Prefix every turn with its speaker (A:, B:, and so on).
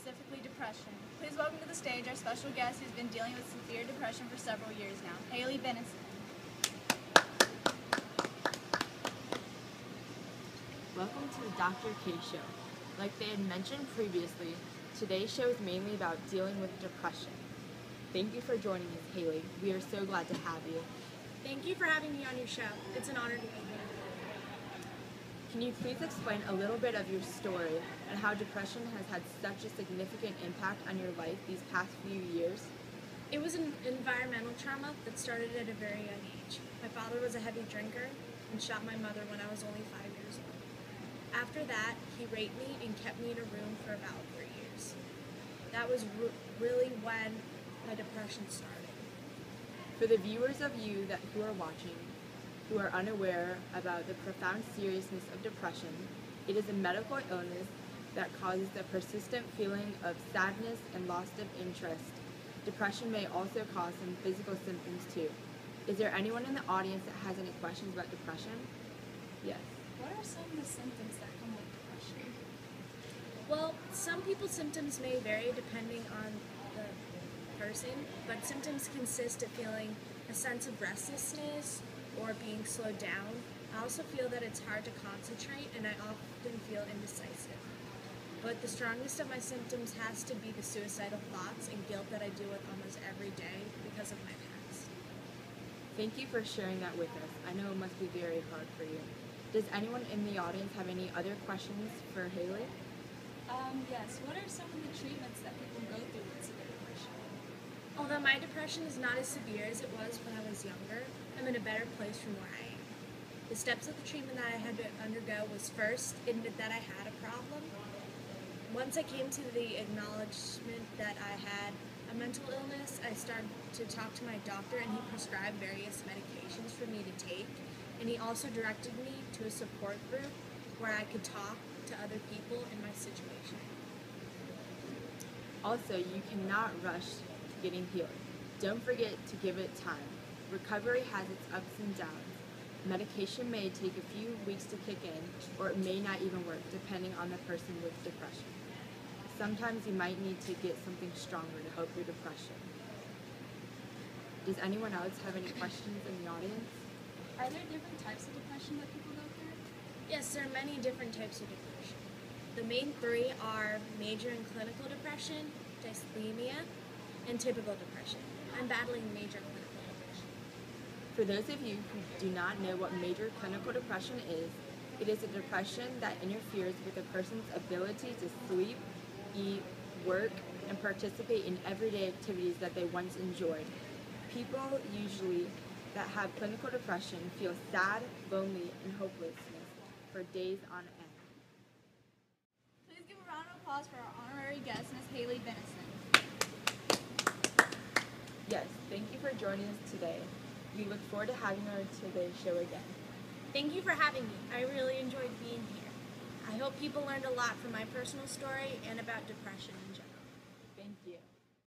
A: specifically depression. Please welcome to the stage our special guest who's been dealing with severe depression for several years now, Haley Benison.
B: Welcome to the Dr. K Show. Like they had mentioned previously, today's show is mainly about dealing with depression. Thank you for joining us, Haley. We are so glad to have you.
C: Thank you for having me on your show. It's an honor to be here.
B: Can you please explain a little bit of your story and how depression has had such a significant impact on your life these past few years?
C: It was an environmental trauma that started at a very young age. My father was a heavy drinker and shot my mother when I was only 5 years old. After that, he raped me and kept me in a room for about 3 years. That was really when my depression started.
B: For the viewers of you who are watching, who are unaware about the profound seriousness of depression, it is a medical illness that causes a persistent feeling of sadness and loss of interest. Depression may also cause some physical symptoms too. Is there anyone in the audience that has any questions about depression? Yes.
A: What are some of the symptoms that come with depression?
C: Well, some people's symptoms may vary depending on the person, but symptoms consist of feeling a sense of restlessness or being slowed down. I also feel that it's hard to concentrate and I often feel indecisive. But the strongest of my symptoms has to be the suicidal thoughts and guilt that I deal with almost every day because of my past.
B: Thank you for sharing that with us. I know it must be very hard for you. Does anyone in the audience have any other questions for Haley?
A: Yes. What are some of the treatments that people go through with severe depression?
C: Although my depression is not as severe as it was when I was younger, I'm in a better place from where I am. The steps of the treatment that I had to undergo was first, admit that I had a problem. Once I came to the acknowledgement that I had a mental illness, I started to talk to my doctor and he prescribed various medications for me to take. And he also directed me to a support group where I could talk to other people in my situation.
B: Also, you cannot rush to getting healed. Don't forget to give it time. Recovery has its ups and downs. Medication may take a few weeks to kick in, or it may not even work, depending on the person with depression. Sometimes you might need to get something stronger to help your depression. Does anyone else have any questions in the audience?
A: Are there different types of depression that people go through?
C: Yes, there are many different types of depression. The main three are major and clinical depression, dysthymia, and typical depression. I'm battling major clinical depression.
B: For those of you who do not know what major clinical depression is, it is a depression that interferes with a person's ability to sleep, eat, work, and participate in everyday activities that they once enjoyed. People usually that have clinical depression feel sad, lonely, and hopelessness for days on end.
A: Please give a round of applause for our honorary guest, Ms. Haley Benison.
B: Yes, thank you for joining us today. We look forward to having her on today's show again.
C: Thank you for having me. I really enjoyed being here. I hope people learned a lot from my personal story and about depression in general.